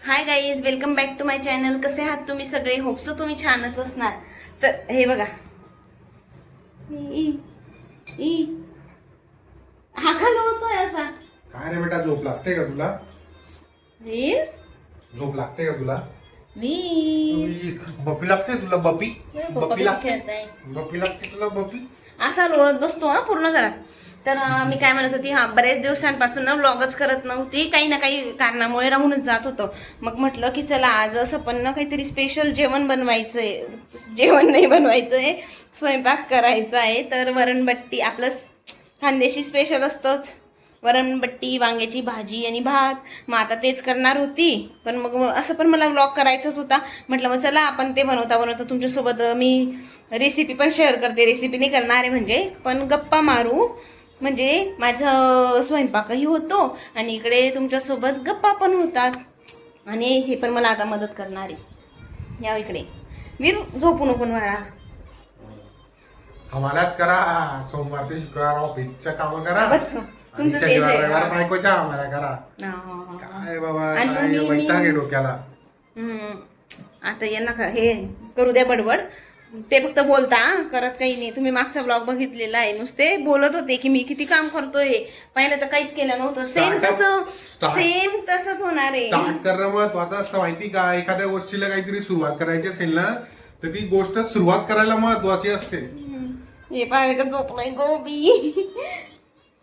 High guys, welcome back to my channel. कसे आहात तुम्ही सगळे? होपसो तुम्ही छानच असणार. तर हे बघा, हा का लोळतोय असा? काय रे बेटा, झोप लागते का तुला? वीर झोप लागते का तुला? वीर बपी लागते तुला? बपी पप्पा बपी कशी लागते? खेळताय? बपी लागते तुला? बपी असा लोळत बसतो हा पूर्ण घरात. तर मी काय म्हणत होती, बरेच दिवसांपासून ना व्लॉगच करत नव्हती, काही ना काही कारणामुळे राहूनच जात होतं. मग म्हटलं की चला आज असं पण ना काहीतरी स्पेशल जेवण बनवायचंय. जेवण नाही बनवायचंय, स्वयंपाक करायचा आहे. तर वरणबट्टी आपलं खानदेशी स्पेशल असतंच, वरणबट्टी, वांग्याची भाजी आणि भात. मग आता तेच करणार होती, पण मग असं पण मला व्लॉग करायचाच होता. म्हटलं मग चला आपण ते बनवता बनवता तुमच्यासोबत मी रेसिपी पण शेअर करते. रेसिपी नाही करणार आहे म्हणजे, पण गप्पा मारू, म्हणजे माझं स्वयंपाकही होतो आणि इकडे तुमच्यासोबत गप्पा पण होतात. आणि हे पण मला आता मदत करणार आहे. या इकडे वीर, झोपू नको वाळा. आम्हालाच करा, सोमवार ते शुक्रवार ऑफिसच्या काम करा, बस आणि तुमचं तेच शनिवार आहे. रविवार बायकोच्या आम्हाला करा. हा, हा, हा. काय बाबा, आणि काय मी- वैताग आहे डोक्याला. आता यांना हे करू द्या बडबड. ते फक्त बोलता, करत काही नाही. तुम्ही मागचा ब्लॉग बघितलेला आहे, नुसते बोलत होते की मी किती काम करतोय. पहिलं तर काहीच केलं नव्हतं. सेम तसंच होणार आहे. स्टार्ट करणं महत्वाचं असतं, माहिती का? एखाद्या गोष्टीला काहीतरी सुरुवात करायची असेल ना, तर ती गोष्ट सुरुवात करायला महत्वाची असते. हे पाय का झोपलाय गोबी.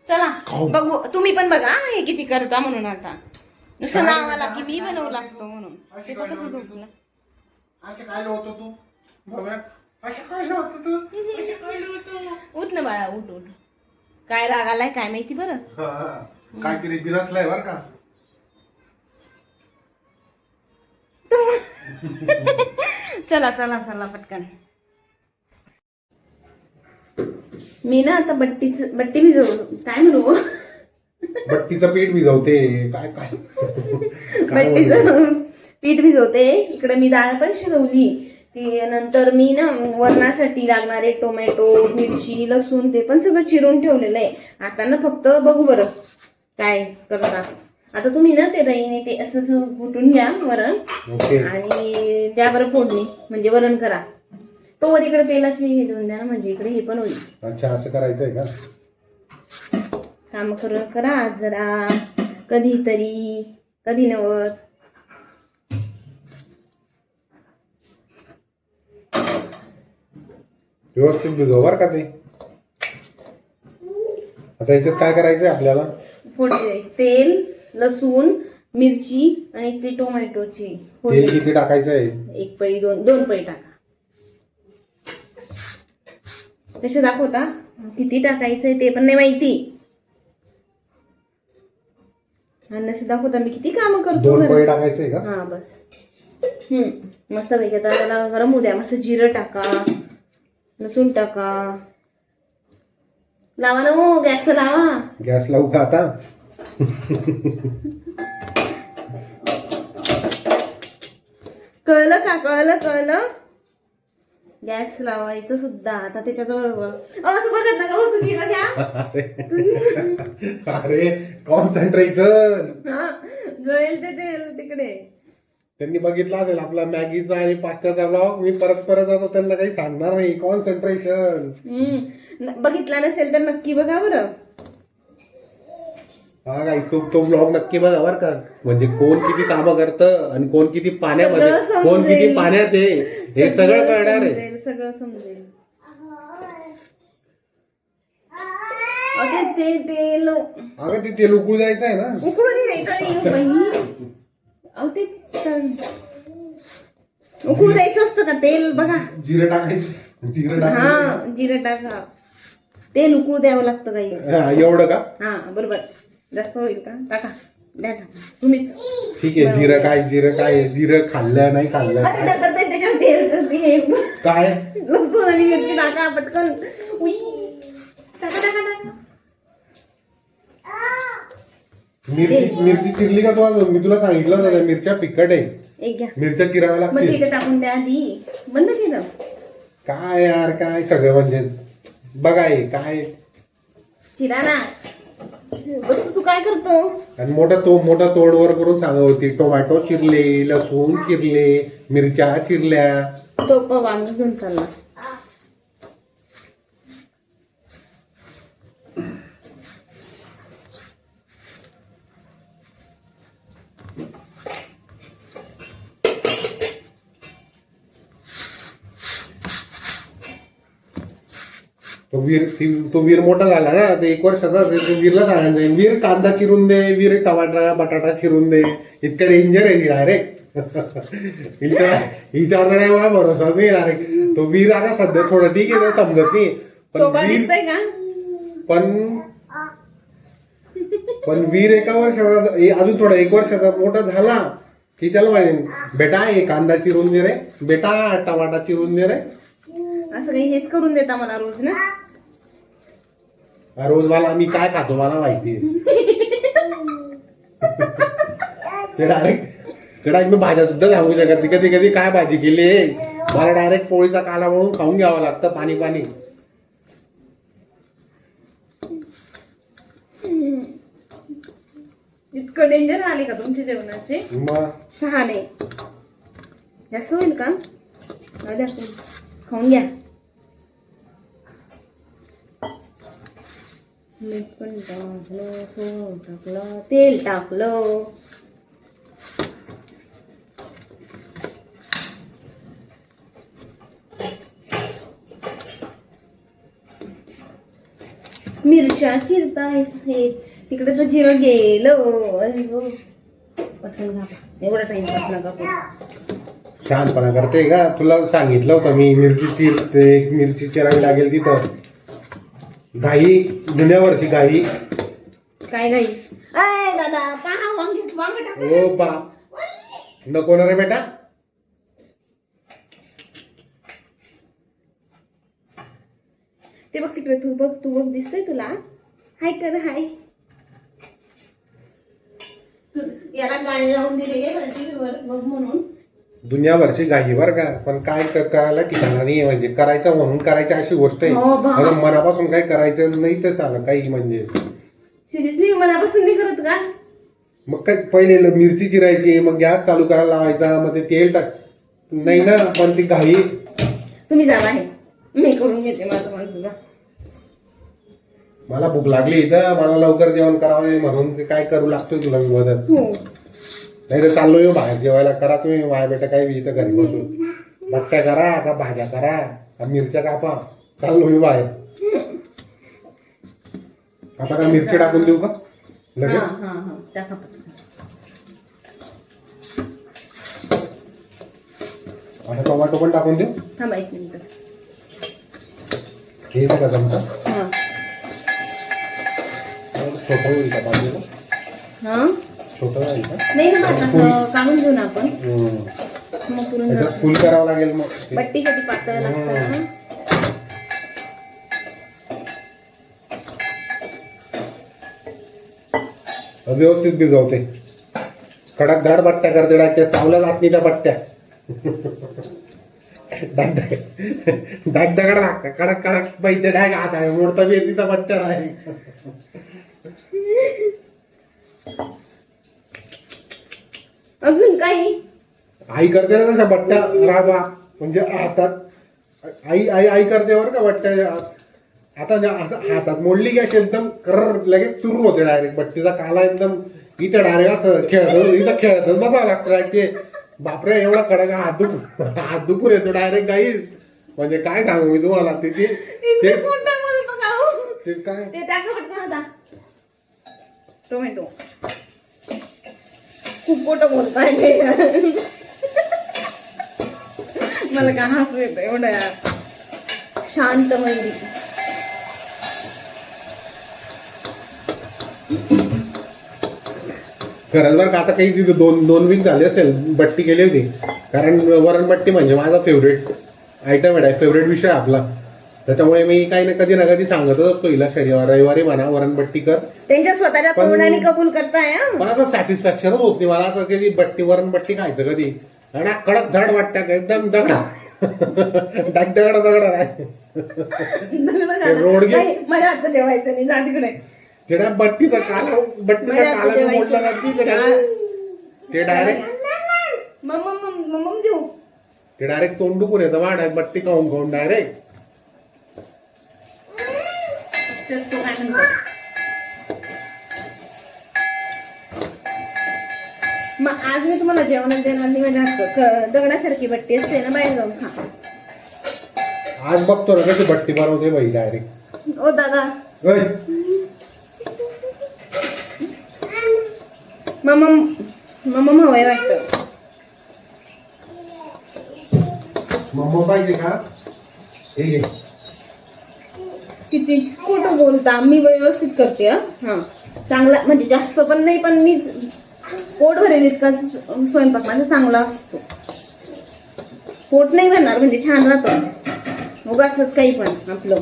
चला खाऊ. बघू, तुम्ही पण बघा हे किती करता म्हणून. आता नुसतं काय नाव आला की मी काय बनवू करते लागतो तू? म्हणून. अशी ते काय पण कसं करते झोपलं. असं काय होतं तू बाबा? असं काय होतं तू? असं काय होतं? उठ ना बाळा, उठ उठ. काय राग आलाय काय माहिती बरं. हा, काहीतरी बिनसलाय बर का. चला चला चला पटकन. मी ना आता बट्टी भिजवलं, काय म्हणू, बट्टीचं पीठ भिजवते. काय काय बट्टीचं पीठ भिजवते. इकडे मी डाळ पण शिजवली. ती नंतर मी ना वरणासाठी लागणारे टोमॅटो, मिरची, लसूण ते पण सगळं चिरून ठेवलेलं आहे. आता ना फक्त बघू बरं काय करता. आता तुम्ही ना ते रईने ते असं कुटून घ्या वरण, ओके. आणि द्या बरं फोडणी, म्हणजे वरण करा. तो वर इकडे तेलाची हे देऊन द्या ना, म्हणजे इकडे हे पण होईल. अच्छा, असं करायचंय का? काम करा आज जरा, कधीतरी, कधी नवत. व्यवस्थित भिजव बर का ते. आता याच्यात काय करायचंय आपल्याला? फोडणी, तेल, लसूण, मिरची आणि ती टोमॅटोची तेल फोडणी. किती टाकायचंय? एक पळी, दोन पळी टाका. कसे दाखवता किती टाकायचंय ते पण नाही माहिती. आणि नसे दाखवता मी किती काम करतो 2 पळी घरात. टाकायचंय का? हा बस. मस्त पैकी आता त्याला गरम होऊ द्या. मस्त जिरं टाका, लसूण टाका. लावा ना हो, गॅस लावा. गॅस लावू का आता? कळलं का? कळलं. गॅस लावायचं सुद्धा. आता त्याच्याजवळ असं बघत नका बसू, घ्या घ्या. अरे कॉन्सन्ट्रेशन. हा, जळेल ते तेल तिकडे. त्यांनी बघितलं असेल आपला मॅगीचा आणि पास्त्याचा ब्लॉग. मी परत आता त्यांना काही सांगणार नाही. कॉन्सन्ट्रेशन. बघितला नसेल तर नक्की बघा बरं. हा गाईस, तो ब्लॉग नक्की बघा बर का. म्हणजे कोण किती कामं करतं आणि कोण किती पाण्यामध्ये, सगळं समजेल. कोण किती पाण्यात आहे, हे सगळं कळणार आहे. सगळं समजेल. ते तेल अगं ते तेल उकळू द्यायचं आहे ना. उकळून द्यायचं. अहो ते उकळू द्यायचं असतं का तेल? बघा, जिरं टाकायचं. हा जिरं टाका. तेल उकळू द्यावं लागतं काही. एवढं का? हा बरोबर. जास्त होईल का? टाका, द्या टाका तुम्हीच. ठीक आहे. जिरं काय जिरं खाल्लं नाही खाल्लं त्याच्यावर तेल तर ते काय? लसूण आणि मिरची टाका पटकन. उई, टाका. मिरची चिरली का तू अजून? मी तुला सांगितलं होतं मिरच्या फिक्कट आहे. एक घ्या, मिरच्या चिराव्या मग लागतील. तिथे टाकून द्या आधी. बंद केलं काय यार, काय सगळं म्हणजे बघा हे काय. चिरा ना. बच्चू तू काय करतो? आणि मोठा तोडवर करून सांगत होती टोमॅटो चिरले, लसूण चिरले, मिरच्या चिरल्या. तो वांगी घेऊन चालला. तो वीर मोठा झाला ना, ते 1 वर्षाचा असेल, तो वीरला सांगायचं वीर कांदा चिरून दे, वीर टमाटा बटाटा चिरून दे. इतकं डेंजर आहे डायरेक्ट. हिच्यावर नाही मला भरोसा नाही डायरेक्ट. तो वीर आता सध्या थोडं ठीक आहे, तो समजत नाही. पण वीर 1 वर्षाचा अजून थोडा 1 वर्षाचा मोठा झाला की त्याला माहिती बेटा हे कांदा चिरून दे रे, बेटा टमाटा चिरून दे रे. असं काही हेच करून देता मला रोज ना. रोज मी काय खातो मला माहिती. ते डायरेक्ट मी भाज्या सुद्धा सांगू शकत नाही. कधी कधी काय भाजी केली मला डायरेक्ट पोळीचा काला म्हणून खाऊन घ्यावं लागतं पाणी पाणी. इतकं डेंजर आले का तुमचे जेवणाचे? मग शहाणे जास्त होईल का? खाऊन घ्या. मीठ पण टाकलं, सोडून टाकलं, तेल टाकलं. मिरच्या चिरताय साहेब, तिकडे तो जिरं गेलं. अरे हो पटकन घाबा, एवढा टाइमपास नका करू. शहाणपणा करते का? तुला सांगितलं होतं मी मिरची चिरते, मिरची चिरावी लागेल तिथं. घाई दुनियावरची घाई. काय घाई? अय दादा पहा वांग टाक. ओ बाप नको ना रे बेटा. ते बघ तिकडे, तू बघ दिसतंय तुला? हाय कर हाय. याला गाणी लावून दिलेली टीव्हीवर बघ म्हणून. दुनियाभरची घाई बर का, पण काय करायला ठिकाणा नाही. म्हणजे करायचं म्हणून करायची अशी गोष्ट आहे. मनापासून काही करायचं नाही तर चालेल काही. म्हणजे सिरियसली मनापासून नाही करत का? मग काय पहिले मिरची चिरायची, मग गॅस चालू करायला लावायचा, मग ते तेल टाक नाही ना. पण ती घाई. तुम्ही जा आहे, मी करून घेते माझं माणसं. मला भूक लागली इथं, मला लवकर जेवण करावं म्हणून काय करू लागतोय तुला मी मदत. नाही तर चाललो येऊ बाहेर जेवायला. करा तुम्ही माय बेटा काही इथं घरी बसून. बट्ट्या करा का भाज्या करा का मिरच्या कापा. चाललो मी बाहेर. आता का मिरची टाकून देऊ का लगेच? आता टोमॅटो पण टाकून देऊ. थांबा 1 मिनिट. हे का चमचा छोटं होईल का बाजूला? छोटं राहील का? नाही ना, असं काढून घेऊ ना आपण. मग पुरून फुल करावं लागेल. मग पट्टीसाठी पातळ लागतं. व्यवस्थित भिजवते. कडक धाड बट्ट्या करते. त्या चावल्या जात नाही त्या बट्ट्या. डाग दगड लागतं. कडक कडक बैठे डाग हात आहे मोडता बी येते त्या बट्ट्या आहे. अजून काही आई करते ना तशा बट्ट्या राबा. म्हणजे हातात आई करते बरं का बट्ट्या. आता असं हातात मोडली की अशी एकदम लगेच चुरू होते डायरेक्ट. बट्टीचा काला एकदम इथं डायरेक्ट असं इथं खेळतच बसावं लागतं. ते बापरे एवढा कडक हात दुखून येतो डायरेक्ट काही. म्हणजे काय सांगू मी तुम्हाला. ते काय टोमॅटो खूप मोठं बोलताय. मला का हसू येतं एवढं शांत म्हणजे. खरंच बरं का आता काही तिथं दोन वीक झाले असेल बट्टी केली होती. कारण वरणबट्टी म्हणजे माझा फेवरेट आयटम आहे, फेवरेट विषय आपला. त्याच्यामुळे मी काही ना कधी सांगतच असतो हिला. शनिवार रविवारी म्हणा वरणबट्टी कर. त्यांच्या स्वतःच्या तोंडाने कबूल करताय. पण असं सॅटिस्फॅक्शनच होत नाही मला. असं कधी वरणबट्टी खायचं कधी. आणि कडक धड वाटत्या एकदम दगडा. दगडा आहे रोडगे. मला आता जेवायचं नाही, जा तिकडे. जेवढ्या बट्टीचा काला मोडला जाते ते डायरेक्ट मम्म देऊ. ते डायरेक्ट तोंड दुखून येतं वाढ बट्टी खाऊन खाऊन डायरेक्ट. तो काय म्हणतो मग आज मी तुम्हाला जेवणात देणार नाही. माझ्या दगडासारखी बट्टी असते ना, बाहेर जाऊन खा. आज बघतो ना कशी बट्टी बनवते बाई डायरेक्ट. ओ दादा मम्मा हवंय वाटतं. मम्मा पाहिजे का? ठीक आहे. किती खोटं बोलता. मी व्यवस्थित करते. हा चांगला म्हणजे जास्त पण नाही, पण मी पोट भरेल इतकाच स्वयंपाक माझा चांगला असतो. पोट नाही भरणार म्हणजे छान राहतं. उगाच काही पण आपलं.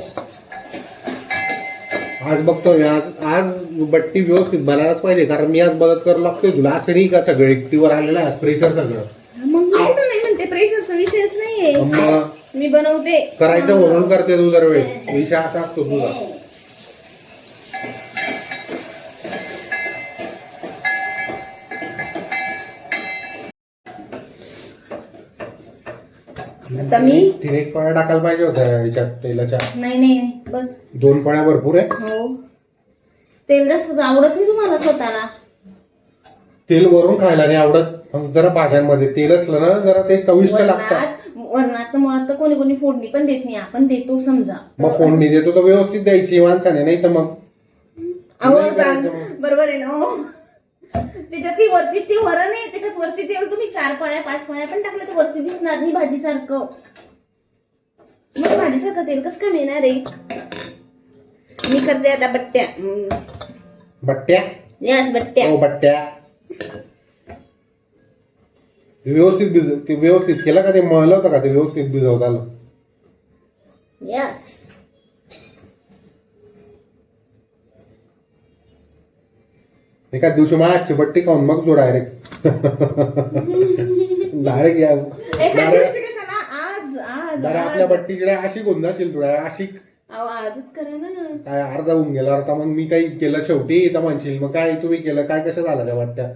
आज बघतोय आज बट्टी व्यवस्थित बनायलाच पाहिजे, कारण मी आज मदत करायला लागतोय तुला. असं नाही का सगळं एकटीवर आलेलं आहे प्रेशर सगळं. मग मी कुठं नाही म्हणते, प्रेशरचा विषयच नाहीये. मग मी बनवते. करायचं म्हणून करते तू दरवेळेस. विषय असा असतो तुझा. आता मी तिने एक पळ्या टाकायला पाहिजे होत्या याच्यात तेलाच्या. नाही बस 2 पळ्या भरपूर आहे. हो. तेल जास्त आवडत नाही तुम्हाला स्वतःला. तेल वरून खायला नाही आवडत. मग जरा भाज्यांमध्ये तेल असलं ना जरा ते चविष्ट लागतं. वरणात मुळात तर कोणी फोडणी पण देत नाही, आपण देतो समजा. मग फोडणी देतो तर व्यवस्थित द्यायची माणसाने, नाही तर मग बरोबर आहे ना. त्याच्यात ती वरती ती वरण आहे, त्याच्यात वरती तेल तुम्ही 4 पळ्या 5 पळ्या पण टाकलं तर वरती दिसणार नाही भाजीसारखं. मग भाजीसारखं तेल कसं काय येणार आहे. मी करते आता बट्ट्या. बट्ट्या. यस बट्ट्या. हो बट्ट्या. ते व्यवस्थित केलं का? ते मळलं होतं का? ते व्यवस्थित भिजवत आलं. यस. एका दिवशी माझी बट्टी खाऊन मग जो डायरेक्ट या एका दिवशी कशाला? आज आज आपल्या बट्टीकडे आशिक होऊन जाशील तुला. आशिक आजच करा ना. काय अर्धा होऊन गेला. आता मग मी काही केलं शेवटी तर म्हणशील मग काय तुम्ही केलं काय, कसं झालं त्या बट्ट्या.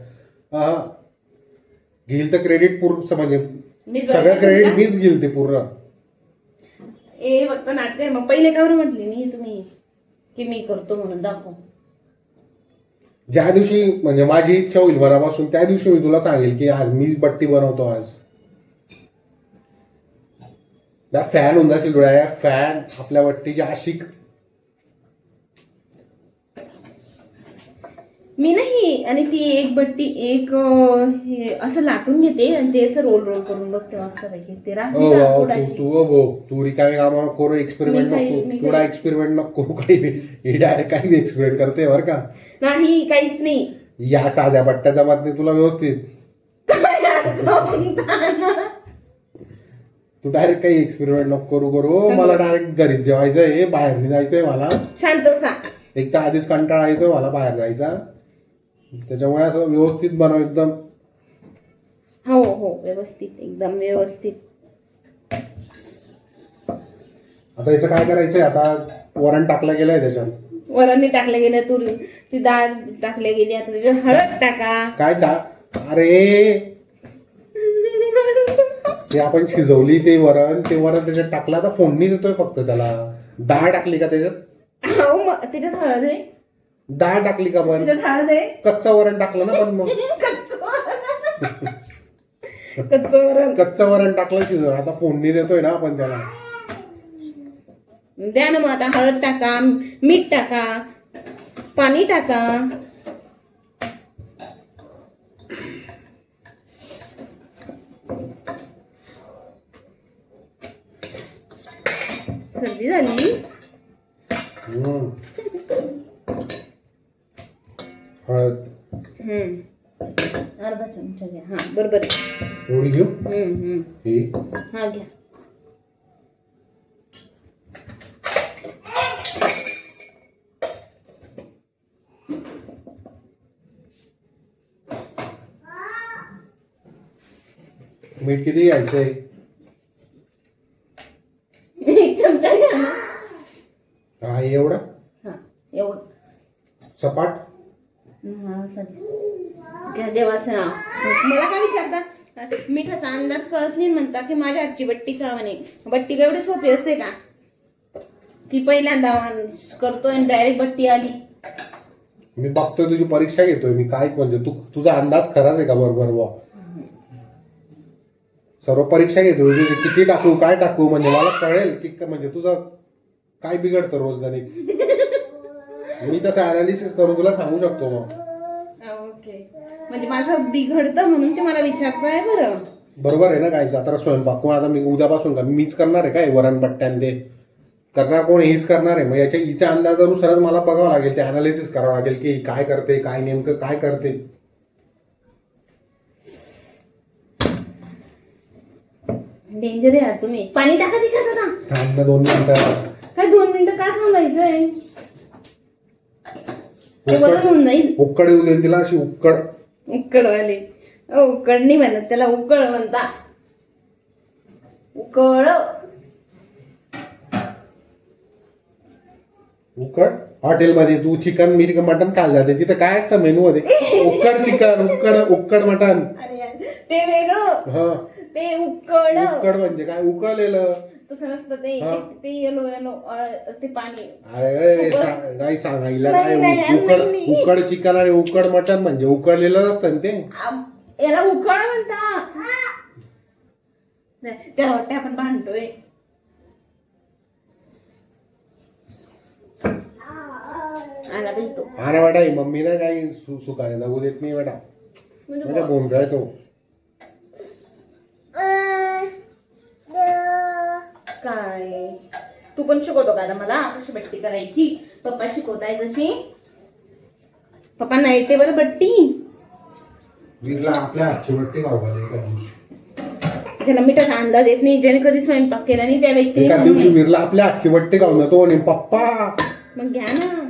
घेईल तर क्रेडिट पूर्ण, म्हणजे सगळं क्रेडिट मीच घेईल ते पूर्ण. फक्त नाटक. मग पहिले का बरं म्हटले नाही तुम्ही की मी करतो म्हणून? दाखव. ज्या दिवशी म्हणजे माझी इच्छा होईल मनापासून त्या दिवशी मी तुला सांगेल की आज मीच बट्टी बनवतो. आज फॅन होऊन जाशील डोळ्या. फॅन आपल्या बट्टीची आशिक. मी नाही. आणि ती एक बट्टी एक हे असं लाटून घेते आणि ते असं रोल रोल करून बघते मस्त पैकी. ते तू रिकामी कामा नको, एक्सपेरिमेंट नको, थोडा एक्सपेरिमेंट नको काही. डायरेक्ट काही एक्सपेरिमेंट करते बरं का. नाही काहीच नाही. या साध्या बट्ट्या जमात नाही तुला व्यवस्थित. तू डायरेक्ट काही एक्सपेरिमेंट नको करू. मला डायरेक्ट घरीच जेवायचंय, बाहेर नाही जायचंय मला. शांत बसा. एक तर आधीच कंटाळा येतोय मला बाहेर जायचा. त्याच्यामुळे असं व्यवस्थित बनव एकदम. हो हो व्यवस्थित, एकदम व्यवस्थित. आता याचं काय करायचंय? आता वरण टाकलं गेलंय त्याच्यात. वरण टाकले गेले, ती डाळ टाकले गेली. आता त्याच्यात हळद टाका. काय अरे ते आपण शिजवली ते वरण त्याच्यात टाकलं. आता फोडणी देतोय फक्त त्याला. डाळ टाकली का त्याच्यात? हो मग त्याच्यात हळद आहे. डाळ टाकली का? पण त्याच्यात हळद आहे. कच्चं वरण टाकलं ना पण मग. कच्चं वरण टाकलं शिजवून. आता फोडणी देतोय ना आपण त्याला. द्या ना मग. आता हळद टाका, मीठ टाका, पाणी टाका. सर्दी झाली. हळद अर्धा चमचा घ्या. हा बरोबर आहे. एवढी घेऊ. ही हा घ्या. मीठ किती घ्यायचंय? 1 चमचा घ्या ना. हा एवढा. हा एवढं. घ्या देवाचं नाव. मला काय विचारता मिठाचा अंदाज कळत नाही म्हणता की माझ्या हातची बट्टी का म्हणे. बट्टी का एवढी सोपी असते का की पहिल्यांदा करतोय आणि डायरेक्ट बट्टी आली. मी बघतोय तुझी परीक्षा घेतोय मी काय म्हणजे तुझा अंदाज खराच आहे का बरोबर बुवा. सर्व परीक्षा घेतोय किती टाकू काय टाकू म्हणजे मला कळेल की म्हणजे तुझं काय बिघडतं रोज गणित. मी तसं अनालिसिस करून तुला सांगू शकतो मग. ओके म्हणजे माझं बिघडतं म्हणून ते मला विचारताय. बरं बरोबर आहे ना काय. आता स्वयंपाक कोण आता मी उद्यापासून का मीच करणार आहे काय वरण बट्ट्यान ते करणार कोण हीच करणार आहे. मग हिच्या अंदाजानुसारच मला बघावं लागेल ते अनालिसिस करावं लागेल की काय करते काय नेमकं काय करते. डेंजर आहे यार तुम्ही. पाणी टाका तिच्यात आता. थांब ना 2 मिनिटं. काय 2 मिनिटं का थांबायचंय. ते वरून होऊन जाईल. उकड येऊ दे तिला अशी उकड वाले. उकड नाही म्हणत त्याला उकळ म्हणता. उकळ उकड हॉटेलमध्ये तू चिकन मीठ मटन खायला जाते तिथं काय असतं मेनू मध्ये उकड चिकन उकड मटन. अरे यार ते वेगळं. हा ते उकड उकड म्हणजे काय उकळलेलं तसं नसतं ते. ते येलो येलो ते पाणी. अरे काय सांगायला नाही, नाही, काय नाही. उकड चिकन आणि उकड मटन म्हणजे उकळलेलं असतं ना ते. याला उकळ म्हणता. त्याला वाटतं आपण भांडतोय. आला बाई तो. अरे बेटा ही मम्मी ना काही सुखाने जाऊ देत नाही बेटा. म्हणजे बोंबला तो. काय तू पण शिकवतो का आता मला कशी बट्टी करायची. पप्पा शिकवताय जशी. पप्पा नाही येते बरं बट्टी. वीरला आपल्या हातची बट्टी ज्याला मिठाचा अंदाज येत नाही ज्याने कधी स्वयंपाक केला नाही त्या एका व्यक्तीने दिवशी वीरला आपल्या हातची बट्टी खाऊन तो आणि पप्पा मग घ्या ना.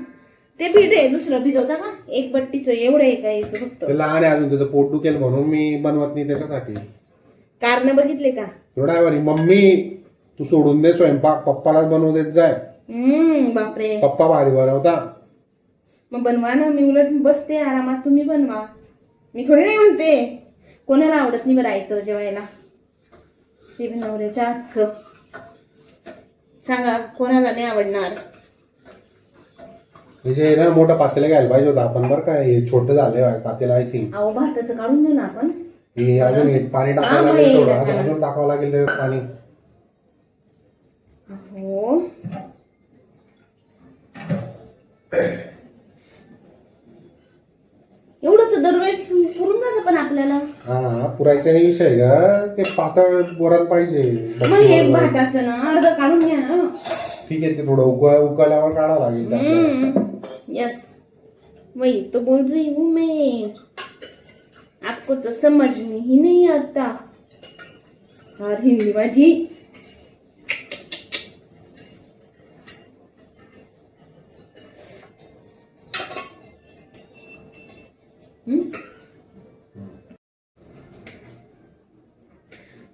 ते पीठ आहे दुसरं भिजवता का. एक बट्टीचं एवढं आहे का याचं फक्त. ते लहान आहे अजून त्याचं पोट दुखेल म्हणून मी बनवत नाही त्याच्यासाठी. कारण बघितले का. एवढा बरी मम्मी तू सोडून दे स्वयंपाक पप्पालाच बनवू देत जाय. बापरे. पप्पा भारी बनवता. मग बनवा ना. मी उलट बसते आरामात तुम्ही बनवा. मी थोडी नाही म्हणते. कोणाला आवडत नाही बरं ऐकतं जेवायला. ते बी नवऱ्याच्या हातचं. सांगा कोणाला नाही आवडणार. म्हणजे ना मोठा पातेला घ्यायला पाहिजे होता आपण बरं काय. हे छोटं झालंय पातेला आय थिंक. अहो भाताचं काढून घेऊ ना आपण. हे अजून पाणी टाकावं लागेल थोडं अजून टाकावं लागेल त्याच्यात पाणी. हो एवढं तर दरवेळेस पुरून जातं पण आपल्याला. हा पुरायचा नाही विषय का. ते पातळ वरण पाहिजे. मग हे भाताचं ना अर्ध काढून घ्या ना. ठीक आहे ते थोडं उकळल्यावर काढावं लागेल. यस वही तो बोल रही हूँ मैं. आपको तो समझ में ही नहीं आता. और हिंदी माझी.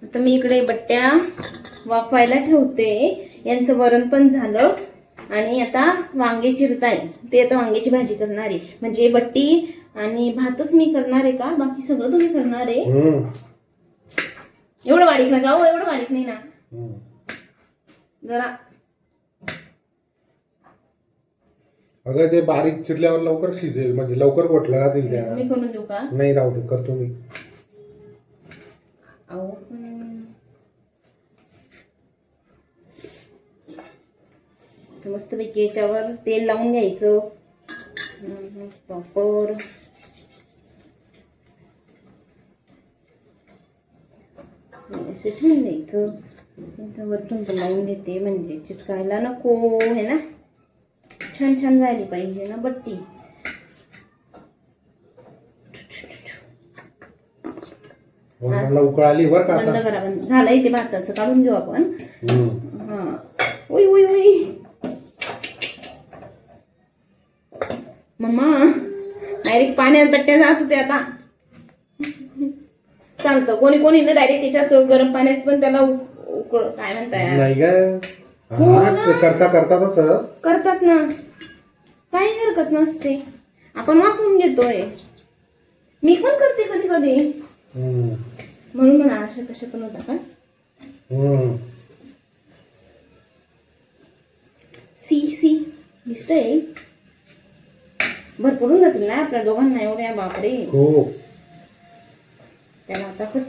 आता मी इकडे बट्ट्या वाफायला ठेवते. यांचं वरण पण झालं आणि आता वांगे चिरताय. ते आता वांग्याची भाजी करणार आहे. म्हणजे बट्टी आणि भातच मी करणार आहे का बाकी सगळं तुम्ही करणार आहे. एवढं बारीक नका हो. एवढं बारीक नाही ना. जरा अगं ते बारीक चिरल्यावर लवकर शिजेल म्हणजे लवकर गोठल्या जातील त्या. मी करून देऊ का. नाही राहू दे करतो मी. मस्त पैकी याच्यावर तेल लावून घ्यायचं प्रॉपर. असं ठेवून द्यायचं. वरतून पण लावून घेते म्हणजे चिटकायला नको है ना. छान छान झाली पाहिजे ना बट्टी. मला उकळ आली बरं का. बंद करा. बंद झालंय ते भाताचं काढून घेऊ आपण. हा उई उई उई मम्मा डायरेक्ट पाण्यात बट्ट्या जात होते आता. चालतं कोणी कोणी ना डायरेक्ट याच्यात गरम पाण्यात पण त्याला उकळ काय म्हणताय नाही का. करता करता तसं करतात ना. काही हरकत नसते. आपण वापरून घेतोय. मी पण करते कधी कधी, हम्म. म्हणून म्हणा अशा कशा पण होता का. हम्म. सी दिसतंय. भरपूर जातील ना आपल्या दोघांना एवढ्या, बापरे. हो. त्याला आता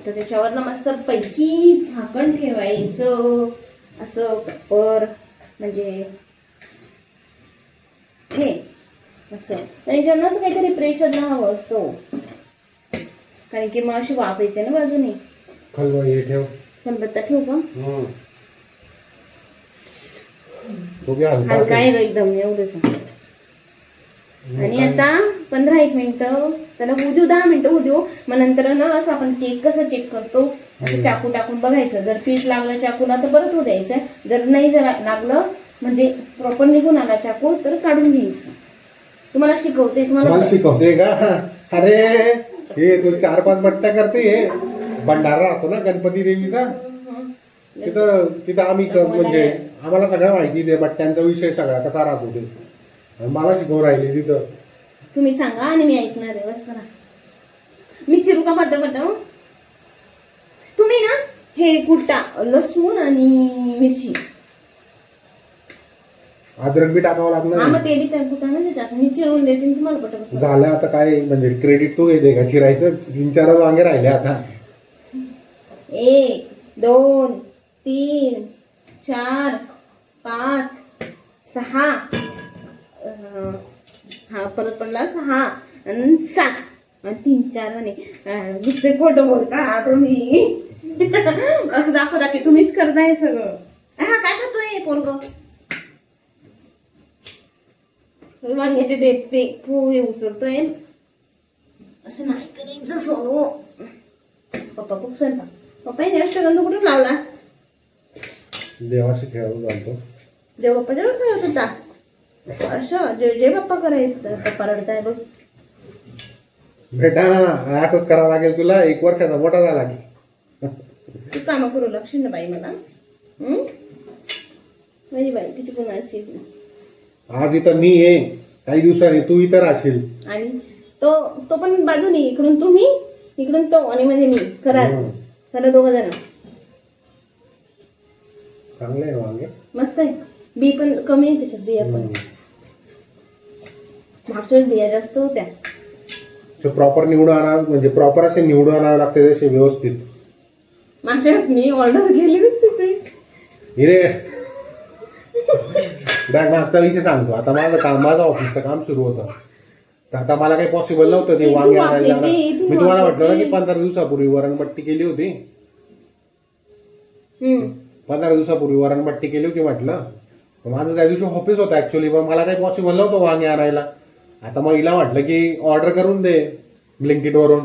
त्याच्यावर ना मस्त पैकी झाकण ठेवायचं असं पेपर, म्हणजे हे असं. आणि जेवणाचं काहीतरी प्रेशर हवं असतो, कारण की मग अशी वाफ येते ना बाजूने. खलबा हे ठेव. खलबत्ता ठेवू का? तो बी हलका हलका असेल. आहे एकदम एवढंच. आणि आता 15-1 मिनिटं त्याला होऊ देऊ, 10 मिनिटं होऊ देऊ. मग नंतर ना असं आपण केक कसं चेक करतो, असं चाकू टाकून बघायचं. जर पीठ लागलं चाकूला तर परत होऊ द्यायचं. जर नाही जर लागलं, म्हणजे प्रॉपर निघून आला चाकू, तर काढून घ्यायचं. तुम्हाला शिकवते, मला शिकवते का? अरे हे तू 4-5 बट्ट्या करते. हे भंडारा राहतो ना गणपती देवीचा, तिथं आम्ही म्हणजे आम्हाला सगळं माहिती आहे बट्ट्यांचा विषय सगळा कसा राहतो ते. मला शिकवून राहिली तिथं. तुम्ही सांगा आणि मी ऐकणार आहे. बस करा. मी चिरू का फटाफट? तुम्ही ना हे कुट्टा लसूण आणि मिरची, अद्रक बी टाकावं लागणार हा आहे. मग ते बी त्या कुटाने त्याच्यात मी चिरून देते तुम्हाला पटापट. झालं आता काय, म्हणजे क्रेडिट तू घेते का चिरायचं? 3-4 वांगे राहिले आता. 1 2 3 4 5 6 हा परत पडला 6 आणि 7 आणि 3 4 म्हणे. दुसरे खोटं बोलता तुम्ही. असं दाखवता की तुम्हीच करताय सगळं. हा काय करतोय पोरग? वांग्याचे ते पोहे उचलतोय. असं नाही करायचं सोनू. पप्पा खूप स्वयंपाक. पप्पा हे अष्टगंध कुठून लावला? देवाशी खेळून जातो. देव पप्पा जेव्हा खेळत होता असं जे पप्पा करायचं. पप्पा रडताय बघ. बेटा असंच करावं लागेल तुला. 1 वर्षाचा मोठा झाला की. तू कामं करू लागशील ना बाई मला. माझी बाई किती गुणाची. आज इथं मी आहे, काही दिवसांनी तू इथं राहशील. आणि तो पण बाजूने, इकडून तुम्ही इकडून तो आणि मध्ये मी. करा खरं 2 जण. चांगलं आहे वांगे. मस्त आहे. बी पण कमी आहे त्याच्यात, बिया पण. मागच्या वेळेस बिया जास्त होत्या. प्रॉपर निवडून आणा, म्हणजे प्रॉपर असे निवडून आणावे लागते तसे व्यवस्थित. मागच्या वेळेस मी ऑर्डर केली होती ते. हिरे मागचा विषय सांगतो. आता माझं ऑफिसचं काम सुरू होतं, तर आता मला काही पॉसिबल नव्हतं ते वांगे आणायला. मी तुम्हाला म्हटलं ना की 15 दिवसापूर्वी वरणबट्टी केली होती. 15 दिवसापूर्वी वरणबट्टी केली होती म्हटलं. माझं त्या दिवशी ऑफिस होतं ऍक्च्युली, पण मला काही पॉसिबल नव्हतं वांगे आणायला. आता मग हिला म्हटलं की ऑर्डर करून दे ब्लिंकिट वरून.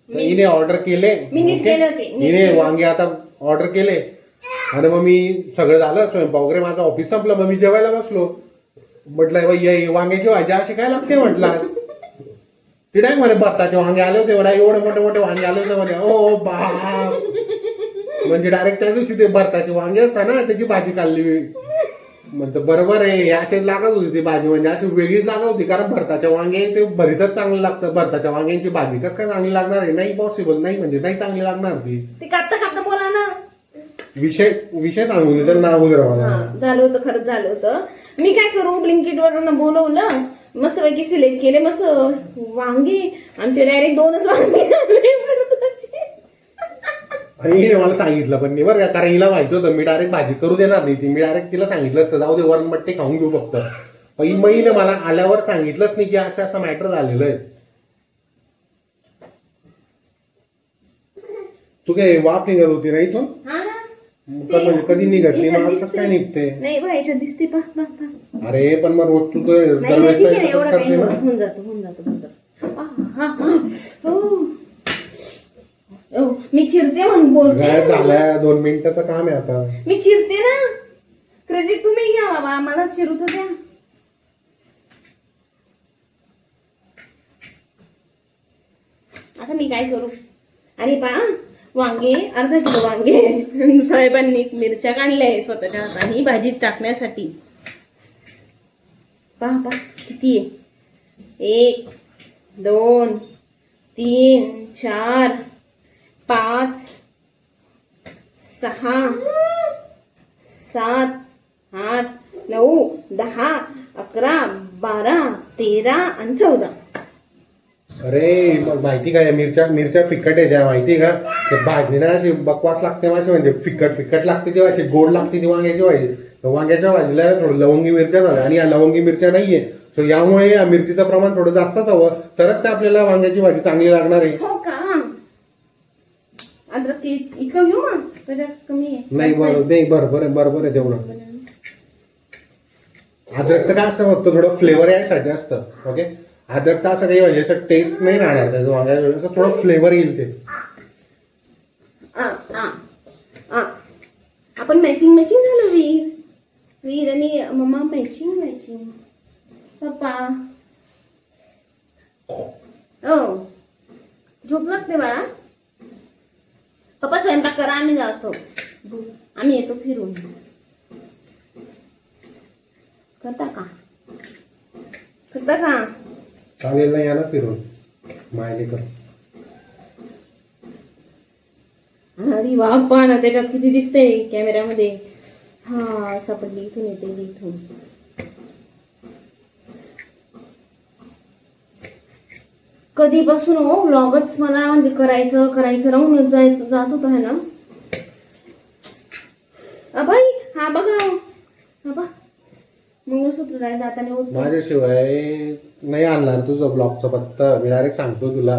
हिने ऑर्डर केले. हिने वांगे आता ऑर्डर केले आणि मग मी सगळं झालं स्वयंपाक वगैरे, माझं ऑफिस संपलं. मग मी जेवायला बसलो. म्हटलं बाई वांग्याची भाजी अशी काय लागते म्हटलं आज. ती डायरेक्ट म्हणे भरताचे वांगे आले होते. एवढे मोठे मोठे वांगे आले होते म्हणे. ओ बाप. म्हणजे डायरेक्ट त्या दिवशी ते भरताचे वांगे असतात ना, त्याची भाजी खाल्ली मी. म्हणतो बरोबर आहे, हे असेच लागत होती ती भाजी, म्हणजे अशी वेगळीच लागत होती. कारण भरताच्या वांगे ते भरीतच चांगलं लागतं. भरताच्या वांग्यांची भाजी कसं काय चांगली लागणार आहे? नाही पॉसिबल, नाही म्हणजे नाही चांगली लागणार ती. कापता कापता बोला ना. विषय सांगू दे तर नाव उदर मला. झालं होतं, खरंच झालं होतं. मी काय करू, ब्लिंकिट वरून बोलवलं, मस्त पैकी सिलेक्ट केले मस्त वांगी, आणि ते डायरेक्ट 2च वांगे आणि हिने मला सांगितलं पण नाही बरं का, कारण हिला माहिती होतं मी डायरेक्ट भाजी करू देणार नाही ती. मी डायरेक्ट तिला सांगितलं असतं जाऊ दे वरणबट्टी खाऊन घेऊ फक्त. पण हिने मला आल्यावर सांगितलंच नाही की असं असं मॅटर झालेलं आहे. तू काय वाफ निघत होती ना इथून? म्हणजे कधी निघत नाही, मग आज कसं काय निघते? नाही व्हायच्या दिसते पा. अरे पण मग रोज तू तर होऊन जातो. मी चिरते म्हणून बोलते. झाल्या 2 मिनिटाचं काम आहे आता. मी चिरते ना, क्रेडिट तुम्ही घ्या बाबा, मला चिरू तर द्या. आता मी काय करू? आणि पा वांगे, अर्धा किलो वांगे साहेबांनी मिरच्या काढल्या स्वतःच्या हाताने भाजीत टाकण्यासाठी. पहा किती आहे. 1 2 3 4 5 6 7 8 9 10 11 12 13 आणि 14. अरे मग माहिती काय मिरच्या फिकट आहे त्या माहिती का ते भाजीला अशी बकवास लागते माझी म्हणजे फिकट लागते तेव्हा अशी गोड लागते ती वांग्याची भाजी. वांग्याच्या भाजीला थोडं लवंगी मिरच्या झाल्या आणि या लवंगी मिरच्या नाहीये सो यामुळे या मिरचीचं प्रमाण थोडं जास्तच हवं तरच ते आपल्याला वांग्याची भाजी चांगली लागणार आहे. हो का? अद्रक इतकं घेऊ मग जास्त कमी आहे नाही बरोबर आहे तेवढं. अद्रकचं काय असतं फक्त थोडं फ्लेवर यासाठी असतं. ओके अद्रकचं असं काही म्हणजे असं टेस्ट नाही राहणार त्याचं वांग्याच्या असं थोडं फ्लेवर येईल ते. आपण मॅचिंग झालं वीर आणि मम्मा मॅचिंग पप्पा. हो झोप लागते बाळा. पप्पा स्वयंपाक करा आम्ही जातो आम्ही येतो फिरून. करता का चालेल नाही या ना फिरून मायले कर. अरे बाप्पा ना त्याच्यात किती दिसतंय कॅमेऱ्यामध्ये. हा सापडली इथून येते इथून. कधीपासून हो व्लॉगच मला म्हणजे करायचं राहून जात होतं है ना. अबाई हा बघा मंगळसूत्र राहिलं दाताने होत. माझ्याशिवाय नाही आणणार तुझं ब्लॉगचं पत्ता मी डायरेक्ट सांगतो तुला.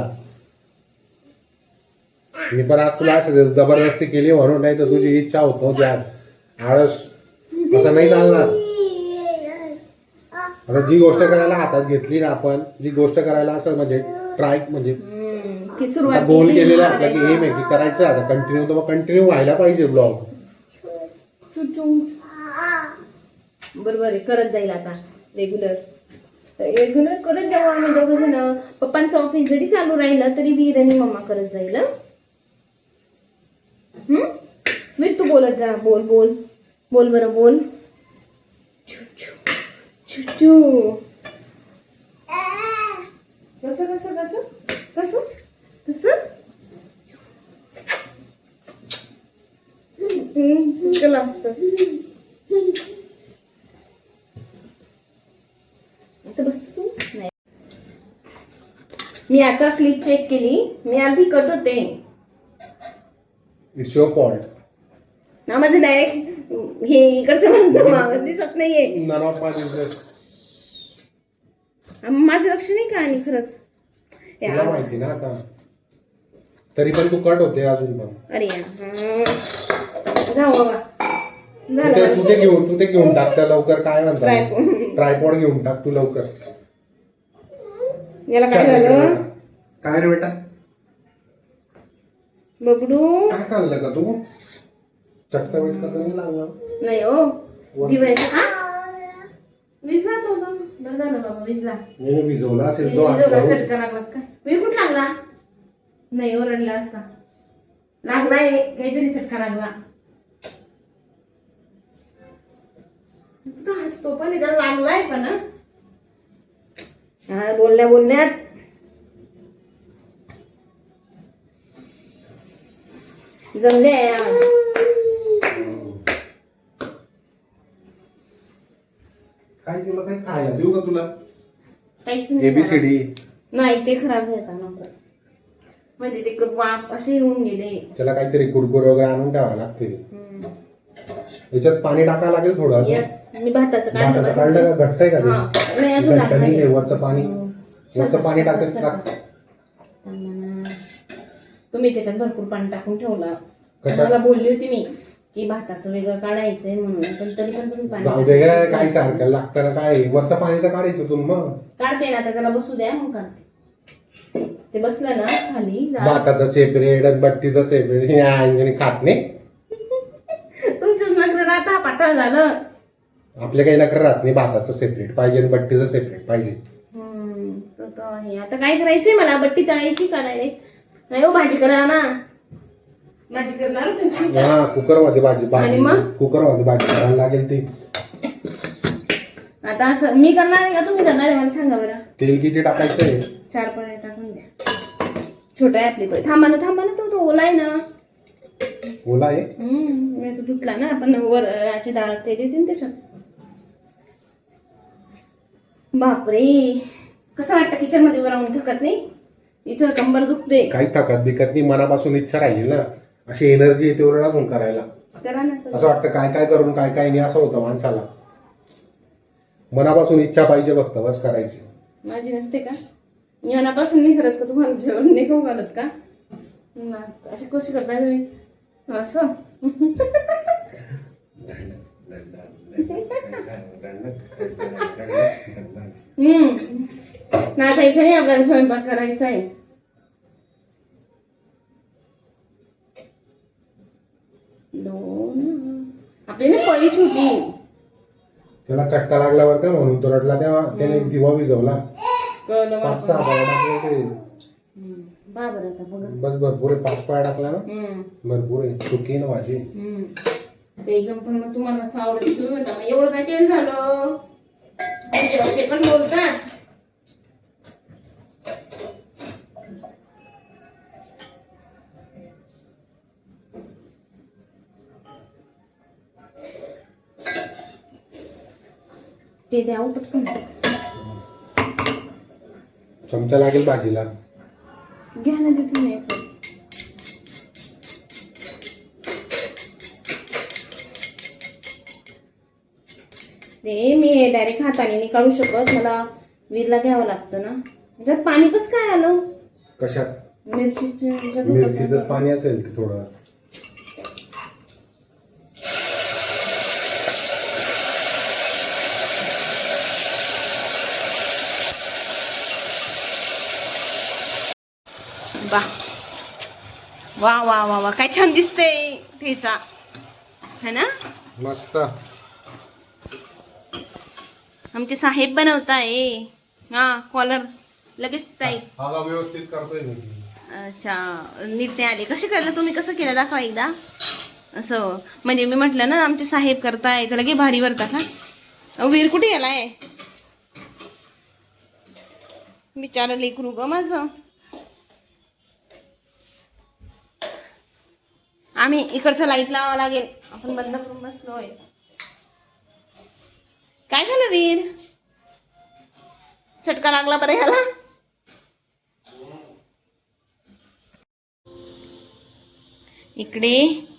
मी पण आज तुला असं जबरदस्ती केली म्हणून नाही तर तुझी इच्छा होत नव्हती आज आळस असं नाही चालणार. आता जी गोष्ट करायला हातात घेतली ना आपण जी गोष्ट करायला असं म्हणजे ट्राय म्हणजे गोल केलेला आपला की हे की करायचं आता कंटिन्यू तर मग कंटिन्यू व्हायला पाहिजे ब्लॉग. बरोबर आहे करत जाईल आता रेग्युलर करत जाऊ आम्ही दोघं जण. पप्पांचं ऑफिस जरी चालू राहिलं तरी वीर आणि मम्मा करत जाईल. वीर तू बोलत जा. बोल बरं बोल. छुचू कसं चला आता बसतो तू. नाही मी आता क्लिप चेक केली मी आधी कट होते. It's your fault. माझं डायरेक्ट हे इकडचं म्हणतो दिसत नाहीये. None of my business. माझं लक्ष नाही का आणि खरंच तुला माहिती ना आता तरी पण तू कट होते अजून पण. अरे जाऊ बाबा तू ते घेऊन टाक त्या लवकर. काय म्हणतात ट्रायपॉड घेऊन टाक तू लवकर. याला काय झालं काय रे बेटा बबडू काय खाल्लं का तू चटका बिटका तर नाही लागला. नाही हो दिवायचा विजला तो बरं झालं बाबा विजला. मी विजवला असेल तो चटका लागला काय मी कुठं लागला नाही ओरडला असता लागलाय काहीतरी चटका लागला. तू हसतो पण इथं लागलाय पण बोलण्यात जमले काय तुला काही खायला देऊ का तुला काहीच एबीसीडी नाही ते खराब घेता नको म्हणजे ते वाफ असे होऊन गेले. त्याला काहीतरी कुरकुरे वगैरे आणून ठेवावे लागतील. याच्यात पाणी टाकायला लागेल थोडं. यस मी भाताचं काढलं का घट्ट आहे का ते नाही अजून घट्ट नाही वरचं पाणी टाकायचं. तुम्ही त्याच्यात भरपूर पाणी टाकून ठेवलं. मला बोलली होती मी की भाताचं वेगळं काढायचंय म्हणून पण तरी पण तुम्ही पाणी जाऊ दे काय सारखं लागतं ना काय वरचं पाणी तर काढायचं तुम्ही मग काढते ना आता त्याला बसू द्या मग काढते. ते बसलं ना खाली भाताचं सेपरेट आणि बट्टीचं सेपरेट खात नाही. तुमचंच नखरं राहता पातळ झालं. आपले काही नखरं राहत नाही. भाताचं सेपरेट पाहिजे आणि बट्टीचं सेपरेट पाहिजे. तो आहे आता काय करायचंय मला बट्टी तळायची का डायरेक्ट नाही हो भाजी करा ना. भाजी करणार हा कुकरमध्ये भाजी कुकरमध्ये भाजी करायला लागेल ती. आता असं मी करणार आहे का तुम्ही करणार आहे मला सांगा बरं. तेल किती टाकायचं आहे? 4 पळ्या टाकून द्या. छोटा आहे आपली पळी. थांबा ना तो ओला आहे ना. ओला आहे? मी तो धुतला ना आपण वर याची डाळ केली होती ना त्याच्यात. बापरे कसं वाटतं किचन मध्ये राहून थकत नाही. इथं कंबर दुखते. काही थकत बिकत नाही, मनापासून इच्छा राहिली ना अशी एनर्जी येते वर लागून करायला. करा ना सगळं. असं वाटतं काय काय करून काय काय नाही असं होतं माणसाला. मनापासून इच्छा पाहिजे फक्त बस करायची. माझी नसते का? मी मनापासून नाही करत का तुम्हाला जेवण नाही खाऊ घालत का? अशी कशी करताय तुम्ही असं? नाचायचं नाही आपल्याला स्वयंपाक करायचा आहे. आपली ना पळी छोटी. त्याला चटका लागल्यावर का म्हणून तो रडला तेव्हा त्याने दिवा विझवला. कळलं 5-6 पाया टाकले. बाबर आता बघा. बस भरपूर आहे. 5 पाया टाकला ना भरपूर आहे. सुकी ना भाजी ते एकदम. पण मग तुम्हाला आवडत तुम्ही म्हणता मग एवढं काय केलं झालं म्हणजे असे पण बोलतात. ते द्यावं पटकन. चमचा लागेल भाजीला. घ्या ना ते तुम्ही. ते मी डायरेक्ट हाताने नाही काढू शकत. मला वीरला घ्यावं लागतं ना. त्यात पाणी कसं काय आलं? कशात? मिरचीचं पाणी असेल ते थोडं. वा वा वा वा काय छान दिसतंय ठेचा है ना. मस्त. आमचे साहेब बनवताय. हा कॉलर लगेच ताई. हा व्यवस्थित करतोय मी. अच्छा नीट नाही आले. कसे केलं तुम्ही? कसं केलं दाखवा एकदा. असं म्हणजे मी म्हटलं ना आमचे साहेब करताय तर लगे भारी वरता का. वीर कुठे गेलाय? बिचारा लेकरू ग माझं. आम्ही इकडचं लाईट लावावं लागेल. आपण बंद करून बसलोय. काय झालं वीर? चटका लागला बरं ह्याला. इकडे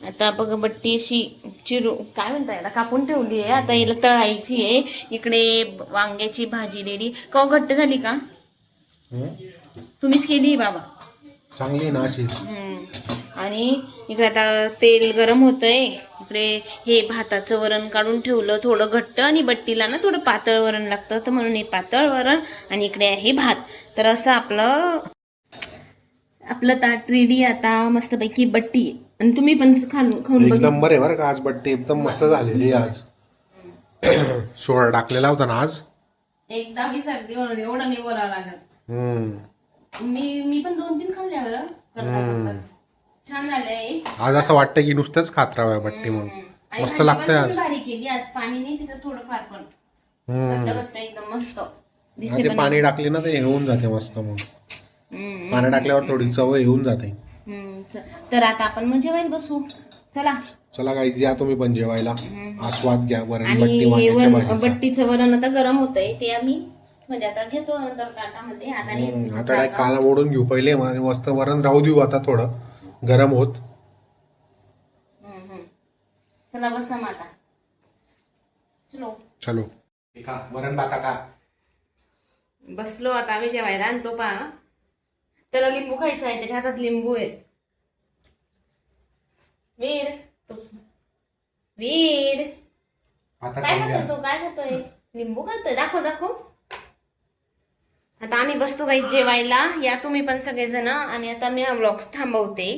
आता बघ बट्टी अशी चिरू काय म्हणता याला कापून ठेवली आहे. आता याला तळायची आहे. इकडे वांग्याची भाजी रेडी. का घट्ट झाली का? तुम्हीच केली बाबा. चांगली ना अशी. आणि इकडे आता तेल गरम होतंय. इकडे हे भाताचं वरण काढून ठेवलं थोडं घट्ट आणि बट्टीला ना थोडं पातळ वरण लागतं तर म्हणून हे पातळ वरण आणि इकडे आहे भात. तर असं आपलं ताट रेडी आता मस्तपैकी बट्टी. आणि तुम्ही पण खाऊन एक नंबर आहे बरं का आज बट्टी. एकदम मस्त झालेली आज. सोळा टाकलेला होता ना आज. एकदा विसरली म्हणून एवढं नाही बोलावं लागत. मी पण 2-3 खाल्ल्या बरं करताच. छान झालंय. आज असं वाटतं की नुसतंच खात राहावं बट्टी म्हणून. मस्त लागतंय आज. भारी केली आज. पाणी नाही तिथं थोडं फार पण घट्ट एकदम मस्त दिसते. ते पाणी टाकले ना ते येऊन जाते मस्त. मग पाणी टाकल्यावर थोडी चव येऊन जाते. तर आता आपण मग जेवायला बसू. चला गाईज या तुम्ही पण जेवायला. आस्वाद घ्या. वरण आणि बट्टीचं वरण आता गरम होतंय ते आम्ही म्हणजे आता घेतो नंतर ताटामध्ये. आता काय काला ओढून घेऊ पहिले. मस्त वरण राहू देऊ आता थोडं गरम होत. चला बसा मग आता. चलो वरण भाता का बसलो आता आम्ही जेवायला. आणि तो पहा त्याला लिंबू खायचा आहे. त्याच्या हातात लिंबू आहे. वीर काय खातोय तो? काय खातोय? लिंबू खातोय. दाखव. आता आम्ही बसतो काही जेवायला. या तुम्ही पण सगळेजण. आणि आता मी हा व्लॉग थांबवते.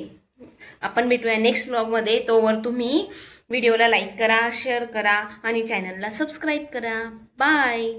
आपण भेटूया नेक्स्ट व्लॉगमध्ये. तोवर तुम्ही व्हिडिओला लाईक करा, शेअर करा आणि चॅनलला सबस्क्राईब करा. बाय.